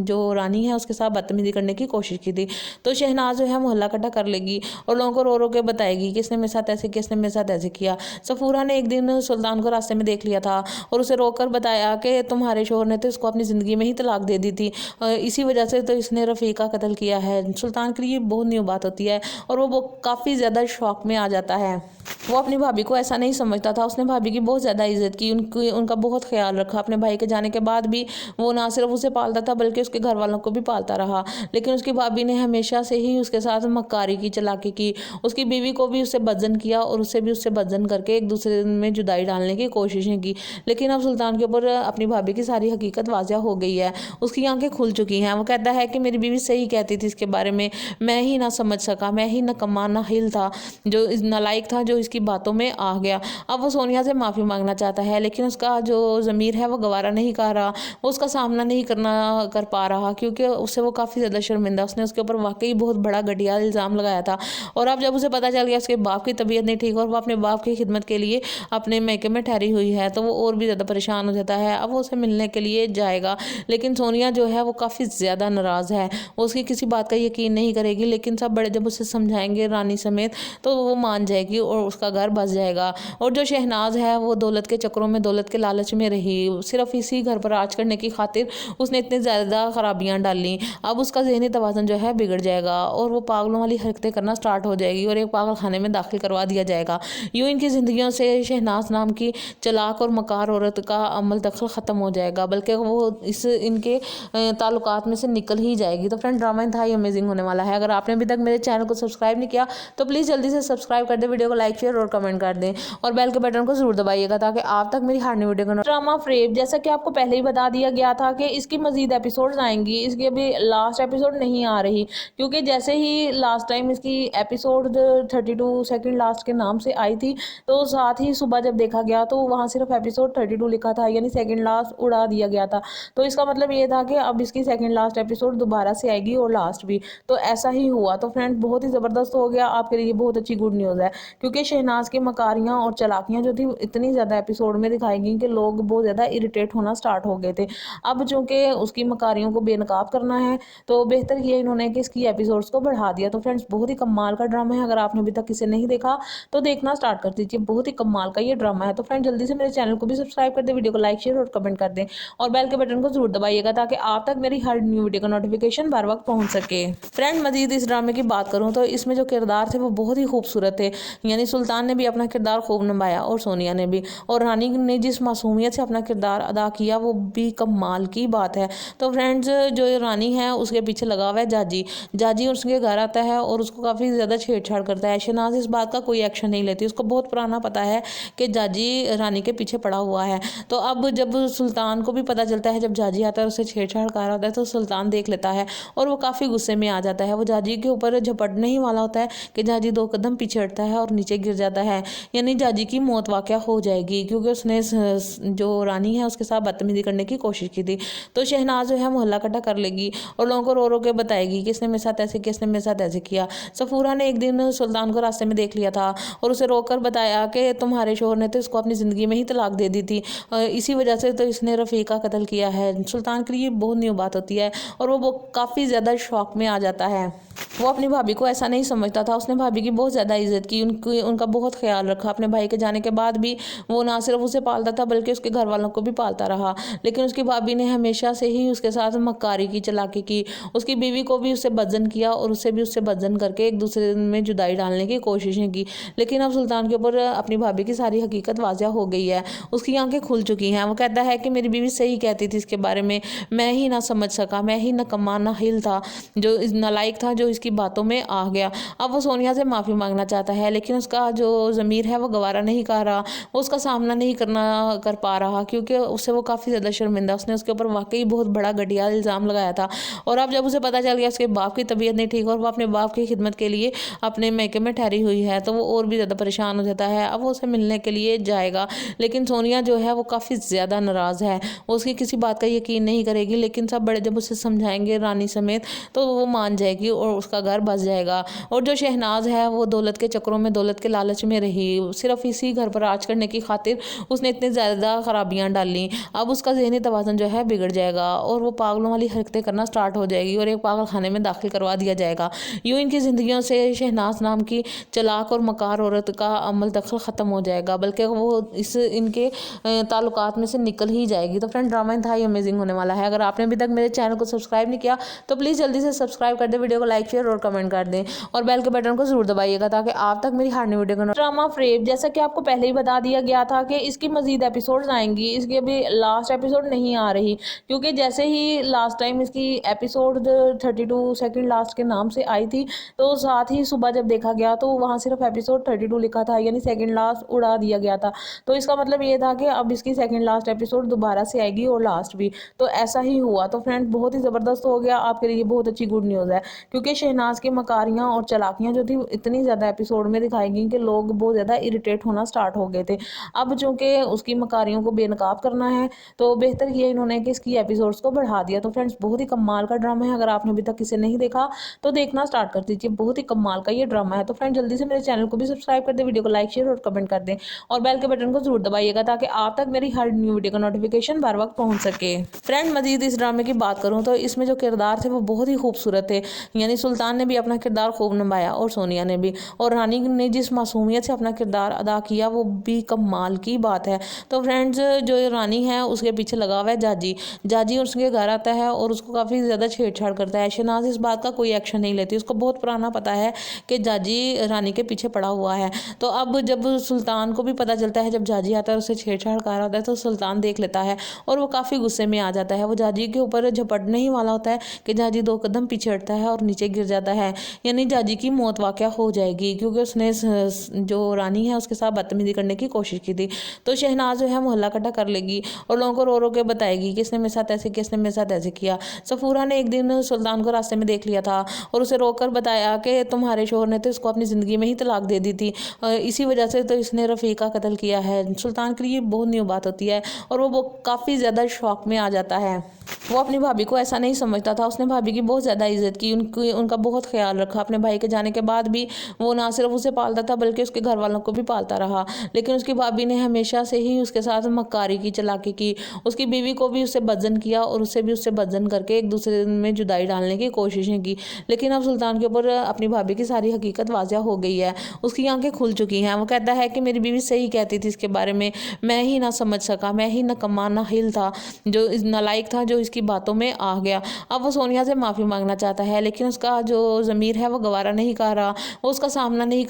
जो रानी है उसके साथ बदतमीजी करने की कोशिश की थी। तो शहनाज जो है मोहल्ला इकट्ठा कर लेगी और लोगों को रो रो के बताएगी कि इसने मेरे साथ ऐसे किया, इसने मेरे साथ ऐसे किया। सफूरा ने एक दिन सुल्तान को रास्ते में देख लिया था और उसे रोक कर बताया कि तुम्हारे शोहर ने तो इसको अपनी ज़िंदगी में ही तलाक दे दी थी, इसी वजह से तो इसने रफ़ी का कत्ल किया है। सुल्तान के लिए बहुत न्यू बात होती है और वो काफ़ी ज़्यादा शौक में आ जाता है। वो अपनी भाभी को ऐसा नहीं समझता था, उसने भाभी की बहुत ज़्यादा इज्जत की, उनका बहुत ख्याल रखा। अपने भाई के जाने के बाद भी वो ना सिर्फ उसे पालता था बल्कि उसके घर वालों को भी पालता रहा, लेकिन उसकी भाभी ने हमेशा से ही उसके साथ मक्कारी की, चालाकी की। उसकी बीवी को भी उससे बदजन किया और उससे भी उससे बदजन करके एक दूसरे में जुदाई डालने की कोशिशें की। लेकिन अब सुल्तान के ऊपर अपनी भाभी की सारी हकीकत वाज़िया हो गई है, उसकी आंखें खुल चुकी हैं। वो कहता है कि मेरी बीवी सही कहती थी इसके बारे में, मैं ही ना समझ सका, मैं ही नकम्मा नाहिल था, जो नालायक था, जो इसकी बातों में आ गया। अब वो सोनिया से माफ़ी मांगना चाहता है लेकिन उसका जो ज़मीर है वो गवारा नहीं कर रहा, वो उसका सामना नहीं कर पा रहा क्योंकि उससे वो काफ़ी ज़्यादा शर्मिंदा, उसने उसके ऊपर वाकई बहुत बड़ा घटिया इल्ज़ाम लगाया था। और अब जब उसे पता चल गया उसके बाप की तबीयत नहीं ठीक और वो अपने बाप की खिदमत के लिए अपने मैके में ठहरी हुई है तो वो और भी ज़्यादा परेशान हो जाता है। अब वो उसे मिलने के लिए जाएगा लेकिन सोनिया जो है वो काफ़ी ज़्यादा नाराज़ है, वो उसकी किसी बात का यकीन नहीं करेगी, लेकिन सब बड़े जब उसे समझाएंगे रानी समेत तो वो मान जाएगी और उसका घर बस जाएगा। और जो शहनाज है वो दौलत के चक्करों में, दौलत के लालच में रही, सिर्फ इसी घर पर राज करने की खातिर उसने इतनी ज़्यादा खराबियाँ डाली। अब उसका ज़हनी तवाज़ुन जो है बिगड़ जाएगा और वो पागलों वाली हरकतें करना स्टार्ट हो जाएगी और एक पागल खाने में दाखिल करवा दिया जाएगा। यूँ इनकी ज़िंदगियों से शहनाज नाम की चालाक और मकार औरत का अमल दखल ख़त्म हो जाएगा, बल्कि वो इस इनके ताल्लुकात में से निकल ही जाएगी। तो फ्रेंड ड्रामा इंतहाई अमेजिंग होने वाला है। अगर आपने अभी तक मेरे चैनल को सब्सक्राइब नहीं किया तो प्लीज़ जल्दी से सब्सक्राइब कर दें, वीडियो को लाइक शेयर और कमेंट कर दें और बेल के बटन को जरूर दबाइएगा ताकि आप तक मेरी हर नई वीडियो का ड्रामा फ्रेब, जैसा कि आपको पहले ही बता दिया गया था कि इसकी मजीद एपिसोड्स आएंगी। इसकी अभी लास्ट एपिसोड नहीं आ रही क्योंकि जैसे ही लास्ट टाइम इसकी एपिसोड 32 सेकंड लास्ट के नाम से आई थी तो साथ ही सुबह जब देखा गया तो वहाँ सिर्फ एपिसोड 32 लिखा था, यानी सेकंड लास्ट उड़ा दिया गया था। तो इसका मतलब ये था कि अब इसकी सेकंड लास्ट एपिसोड दोबारा से आएगी और लास्ट भी, तो ऐसा ही हुआ। तो फ्रेंड बहुत ही ज़बरदस्त हो गया, आपके लिए बहुत अच्छी गुड न्यूज़ है क्योंकि शहनाज की मकारियाँ और चालाकियाँ जो थी इतनी ज़्यादा एपिसोड में दिखाई गई कि लोग बहुत ज़्यादा इरिटेट होना स्टार्ट हो गए थे। अब चूँकि उसकी मकारियों को बेनकाब करना है तो बेहतर किया इन्होंने कि इसकी एपिसोड्स को बढ़ा दिया। तो फ्रेंड्स बहुत ही कमाल का ड्रामा है, अगर आपने अभी तक इसे नहीं देखा तो देखना स्टार्ट कर दीजिए, बहुत ही कमाल का ये ड्रामा है। तो फ्रेंड जल्दी से मेरे चैनल को भी सब्सक्राइब कर दें, वीडियो को लाइक शेयर और कमेंट कर दें और बेल के बटन को जरूर दबाइएगा ताकि आप तक मेरी हर न्यू वीडियो का नोटिफिकेशन बर वक्त पहुंच सके। फ्रेंड मजीद इस ड्रामे की बात करूं तो इसमें जो किरदार थे वो बहुत ही खूबसूरत थे, यानी सुल्तान सुल्तान ने भी अपना किरदार खूब निभाया और सोनिया ने भी, और रानी ने जिस मासूमियत से अपना किरदार अदा किया वो भी कमाल की बात है। तो फ्रेंड्स, जो रानी है उसके पीछे लगा हुआ है जाजी। जाजी उसके घर आता है और उसको काफ़ी ज़्यादा छेड़छाड़ करता है। शहनाज इस बात का कोई एक्शन नहीं लेती, उसको बहुत पुराना पता है कि जाजी रानी के पीछे पड़ा हुआ है। तो अब जब सुल्तान को भी पता चलता है, जब जाजी आता है और उसे छेड़छाड़ कर रहा होता है, तो सुल्तान देख लेता है और वो काफ़ी गुस्से में आ जाता है। वो जाजी के ऊपर झपटने ही वाला होता है कि जाजी 2 कदम पीछे हटता है और नीचे गिर जाता है, यानी जाजी की मौत वाक़या हो जाएगी, क्योंकि उसने जो रानी है उसके साथ बदतमीजी करने की कोशिश की थी। तो शहनाज जो है मोहल्ला इकट्ठा कर लेगी और लोगों को रो रो के बताएगी कि इसने मेरे साथ ऐसे किया, इसने मेरे साथ ऐसे किया। सफूरा ने एक दिन सुल्तान को रास्ते में देख लिया था और उसे रोक कर बताया कि तुम्हारे शोहर ने तो इसको अपनी ज़िंदगी में ही तलाक दे दी थी, इसी वजह से तो इसने रफ़ी का कत्ल किया है। सुल्तान के लिए बहुत न्यू बात होती है और वो काफ़ी ज़्यादा शौक में आ जाता है। वो अपनी भाभी को ऐसा नहीं समझता था, उसने भाभी की बहुत ज़्यादा इज्जत की, उनका बहुत ख्याल रखा। अपने भाई के जाने के बाद भी वो ना सिर्फ उसे पालता था बल्कि उसके घर वालों को भी पालता रहा। लेकिन उसकी भाभी ने हमेशा से ही उसके साथ मक्कारी की, चालाकी की। उसकी बीवी को भी उससे बदजन किया और उसे भी उससे बदजन करके एक दूसरे में जुदाई डालने की कोशिशें की। लेकिन अब सुल्तान के ऊपर अपनी भाभी की सारी हकीकत वाज़िया हो गई है, उसकी आंखें खुल चुकी हैं। वो कहता है कि मेरी बीवी सही कहती थी इसके बारे में, मैं ही ना समझ सका, मैं ही नकम्मा नाहिल था, जो नालायक था, जो इसकी बातों में आ गया। अब वो सोनिया से माफ़ी मांगना चाहता है, लेकिन उसका जो ज़मीर है वो गवारा नहीं कर रहा, वो उसका सामना नहीं कर पा रहा, क्योंकि उससे वो काफ़ी ज़्यादा शर्मिंदा। उसने उसके ऊपर वाकई बहुत बड़ा घटिया इल्ज़ाम लगाया था और अब जब उसे पता चल गया उसके बाप की तबीयत नहीं ठीक और वो अपने बाप की खिदमत के लिए अपने मैके में ठहरी हुई है, तो वो और भी ज़्यादा परेशान हो जाता है। अब वो उसे मिलने के लिए जाएगा, लेकिन सोनिया जो है वो काफ़ी ज़्यादा नाराज़ है, वो उसकी किसी बात का यकीन नहीं करेगी। लेकिन सब बड़े जब उसे समझाएंगे रानी समेत, तो वो मान जाएगी और उसका घर बस जाएगा। और जो शहनाज है वो दौलत के चक्करों में, दौलत के लालच में रही, सिर्फ इसी घर पर राज करने की खातिर उसने इतनी ज़्यादा खराबियाँ डाली। अब उसका ज़हनी तवाज़ुन जो है बिगड़ जाएगा और वो पागलों वाली हरकतें करना स्टार्ट हो जाएगी और एक पागल खाने में दाखिल करवा दिया जाएगा। यूँ इनकी ज़िंदगियों से शहनाज नाम की चलाक और मकार औरत का अमल दखल ख़त्म हो जाएगा, बल्कि वो इनके ताल्लुकात में से निकल ही जाएगी। तो फ्रेंड, ड्रामा इंतहाई अमेजिंग होने वाला है। अगर आपने अभी तक मेरे चैनल को सब्सक्राइब नहीं किया तो प्लीज़ जल्दी से सब्सक्राइब कर दें, वीडियो को लाइक, शेयर और कमेंट कर दें और बेल के बटन को जरूर दबाइएगा ताकि आप तक मेरी हर नई वीडियो का ड्रामा फ्रेब, जैसा कि आपको पहले ही बता दिया गया था कि इसकी मजीद एपिसोड्स आएंगी। इसकी अभी लास्ट एपिसोड नहीं आ रही, क्योंकि जैसे ही लास्ट टाइम इसकी एपिसोड 32 सेकंड लास्ट के नाम से आई थी, तो साथ ही सुबह जब देखा गया तो वहाँ सिर्फ एपिसोड 32 लिखा था, यानी सेकंड लास्ट उड़ा दिया गया था। तो इसका मतलब ये था कि अब इसकी सेकंड लास्ट एपिसोड दोबारा से आएगी और लास्ट भी, तो ऐसा ही हुआ। तो फ्रेंड, बहुत ही ज़बरदस्त हो गया, आपके लिए बहुत अच्छी गुड न्यूज़ है, क्योंकि शहनाज की मकारियाँ और चालाकियाँ जो थी इतनी ज़्यादा एपिसोड में दिखाई गई कि लोग बहुत ज़्यादा इरिटेट होना स्टार्ट हो गए थे। अब चूँकि उसकी मकारियों को बेनकाब करना है, तो बेहतर किया इन्होंने कि इसकी एपिसोड्स को बढ़ा दिया। तो फ्रेंड्स, बहुत ही कमाल का ड्रामा है, अगर आपने अभी तक इसे नहीं देखा तो देखना स्टार्ट कर दीजिए, बहुत ही कमाल का ये ड्रामा है। तो फ्रेंड, जल्दी से मेरे चैनल को भी सब्सक्राइब कर दें, वीडियो को लाइक, शेयर और कमेंट कर दें और बेल के बटन को जरूर दबाइएगा ताकि आप तक मेरी हर न्यू वीडियो का नोटिफिकेशन बर वक्त पहुँच सके। फ्रेंड, मजीद इस ड्रामे की बात करूँ तो इसमें जो किरदार थे वो बहुत ही खूबसूरत थे, यानी सुल्तान ने भी अपना किरदार खूब निभाया और सोनिया ने भी, और रानी ने जिस मासूमियत से अपना किरदार अदा किया वो भी कमाल की बात है। तो फ्रेंड्स, जो रानी है उसके पीछे लगा हुआ है जाजी। जाजी उसके घर आता है और उसको काफ़ी ज़्यादा छेड़छाड़ करता है। शहनाज इस बात का कोई एक्शन नहीं लेती, उसको बहुत पुराना पता है कि जाजी रानी के पीछे पड़ा हुआ है। तो अब जब सुल्तान को भी पता चलता है, जब जाजी आता है उसे छेड़छाड़ कर रहा होता है, तो सुल्तान देख लेता है और वो काफ़ी गुस्से में आ जाता है। वो जाजी के ऊपर झपटने ही वाला होता है कि जाजी 2 कदम पीछे हटता है और नीचे गिर जाता है, यानी जाजी की मौत वाक़या हो जाएगी, क्योंकि उसने जो रानी है उसके साथ बदतमीजी करने की कोशिश की थी। तो शहनाज जो है मोहल्ला इकट्ठा कर लेगी और लोगों को रो रो के बताएगी कि इसने मेरे साथ ऐसे किया, इसने मेरे साथ ऐसे किया। सफूरा ने एक दिन सुल्तान को रास्ते में देख लिया था और उसे रोक कर बताया कि तुम्हारे शोहर ने तो इसको अपनी ज़िंदगी में ही तलाक दे दी थी, इसी वजह से तो इसने रफ़ी का कत्ल किया है। सुल्तान के लिए बहुत न्यू बात होती है और वो काफ़ी ज़्यादा शौक में आ जाता है। वो अपनी भाभी को ऐसा नहीं समझता था, उसने भाभी की बहुत ज़्यादा इज्जत की, उनका बहुत ख्याल रखा। अपने भाई के जाने के बाद भी वो ना सिर्फ उसे पालता था बल्कि उसके घर वालों को भी पालता रहा। लेकिन उसकी भाभी ने हमेशा से ही उसके साथ मक्कारी की, चालाकी की। उसकी बीवी को भी उससे बदजन किया और उसे भी उससे बदजन करके एक दूसरे में जुदाई डालने की कोशिशें की। लेकिन अब सुल्तान के ऊपर अपनी भाभी की सारी हकीकत वाज़िया हो गई है, उसकी आंखें खुल चुकी हैं। वो कहता है कि मेरी बीवी सही कहती थी इसके बारे में, मैं ही ना समझ सका, मैं ही नकम्मा नाहिल था, जो नालायक था, जो इसकी बातों में आ गया। अब वो सोनिया से माफ़ी मांगना चाहता है, लेकिन उसका जो ज़मीर है वो गवारा नहीं कर रहा, वो उसका सामना नहीं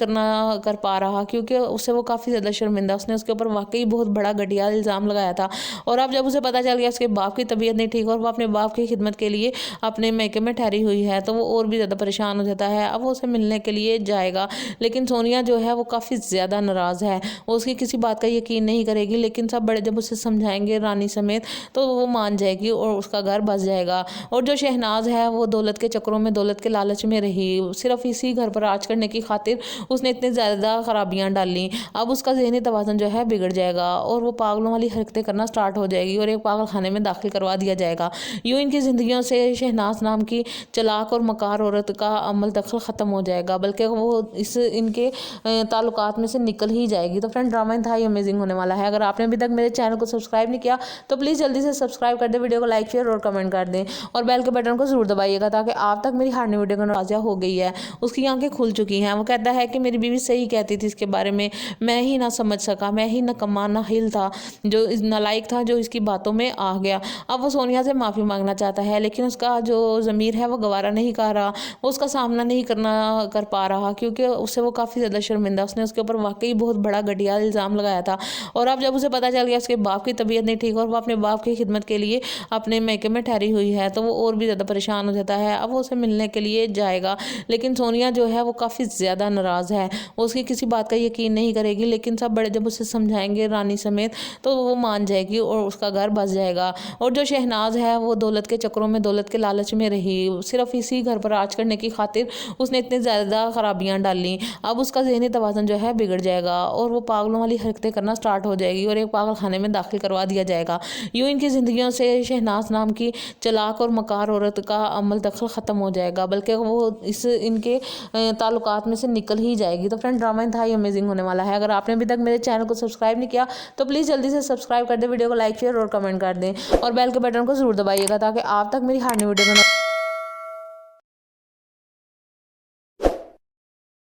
कर पा रहा, क्योंकि उससे वो काफ़ी ज़्यादा शर्मिंदा, उसने उसके ऊपर वाकई बहुत बड़ा घटिया इल्ज़ाम लगाया था। और अब जब उसे पता चल गया उसके बाप की तबीयत नहीं ठीक और वो अपने बाप की खिदमत के लिए अपने मैके में ठहरी हुई है, तो वो और भी ज़्यादा परेशान हो जाता है। अब वो उसे मिलने के लिए जाएगा, लेकिन सोनिया जो है वो काफ़ी ज़्यादा नाराज़ है, वो उसकी किसी बात का यकीन नहीं करेगी। लेकिन सब बड़े जब उसे समझाएंगे रानी समेत, तो वो मान जाएगी और उसका घर बस जाएगा। और जो शहनाज है वो दौलत के चक्करों में, दौलत के लालच में रही, सिर्फ इसी घर पर राज करने की खातिर उसने इतनी ज़्यादा खराबियाँ डाली। अब उसका ज़हनी तवाज़ुन जो है बिगड़ जाएगा और वो पागलों वाली हरकतें करना स्टार्ट हो जाएगी और एक पागल खाने में दाखिल करवा दिया जाएगा। यूँ इनकी ज़िंदगियों से शहनाज नाम की चलाक और मकार औरत का अमल दखल ख़त्म हो जाएगा, बल्कि वो इस इनके ताल्लुकात में से निकल ही जाएगी। तो फ्रेंड, ड्रामा इंतहाई अमेजिंग होने वाला है। अगर आपने अभी तक मेरे चैनल को सब्सक्राइब नहीं किया तो प्लीज़ जल्दी से सब्सक्राइब कर दें, वीडियो को लाइक शेयर और कमेंट कर दें और बेल के बटन को ज़रूर दबाइएगा, ताकि आप तक मेरी हर नई वीडियो का नवाज़ा हो गई है। उसकी आंखें खुल चुकी हैं। वो कहता है कि मेरी बीवी सही कहती थी इसके बारे में, मैं ही ना समझ सका, मैं ही नकम्मा ना हिल था, जो नालायक था, जो इसकी बातों में आ गया। अब वो सोनिया से माफ़ी मांगना चाहता है, लेकिन उसका जो ज़मीर है वो गवारा नहीं कर रहा, वो उसका सामना नहीं कर पा रहा, क्योंकि उससे वो काफ़ी ज़्यादा शर्मिंदा, उसने उसके ऊपर वाकई बहुत बड़ा घटिया इल्ज़ाम लगाया था। और अब जब उसे पता चल गया उसके बाप की तबीयत नहीं ठीक और वो अपने बाप की खिदमत के लिए अपने मैके में ठहरी हुई है, तो वो और भी ज़्यादा परेशान हो जाता है। अब वो उसे मिलने के लिए जाएगा, लेकिन सोनिया जो है वो काफ़ी ज़्यादा नाराज़ है, वो उसकी किसी बात का यकीन नहीं करेगी। लेकिन सब बड़े जब उसे समझाएंगे रानी समेत, तो वो मान जाएगी और उसका घर बस जाएगा। और जो शहनाज है वो दौलत के चक्करों में, दौलत के लालच में रही, सिर्फ इसी घर पर राज करने की खातिर उसने इतनी ज़्यादा खराबियाँ डाली। अब उसका ज़हनी तवाज़ुन जो है बिगड़ जाएगा और वो पागलों वाली हरकतें करना स्टार्ट हो जाएगी और एक पागल खाने में दाखिल करवा दिया जाएगा। यूँ इनकी ज़िंदगियों से शहनाज नाम की चलाक और मकार औरत का अमल दखल ख़त्म हो जाएगा, बल्कि वो इस इनके ताल्लुकात में से निकल ही जाएगी। तो फ्रेंड, ड्रामा इंतहाई अमेजिंग होने वाला है। अगर आपने अभी तक मेरे चैनल को सब्सक्राइब नहीं किया तो प्लीज़ जल्दी से सब्सक्राइब कर दें, वीडियो को लाइक शेयर और कमेंट कर दें और बेल के बटन को ज़रूर दबाइएगा, ताकि आप तक मेरी हर नई वीडियो का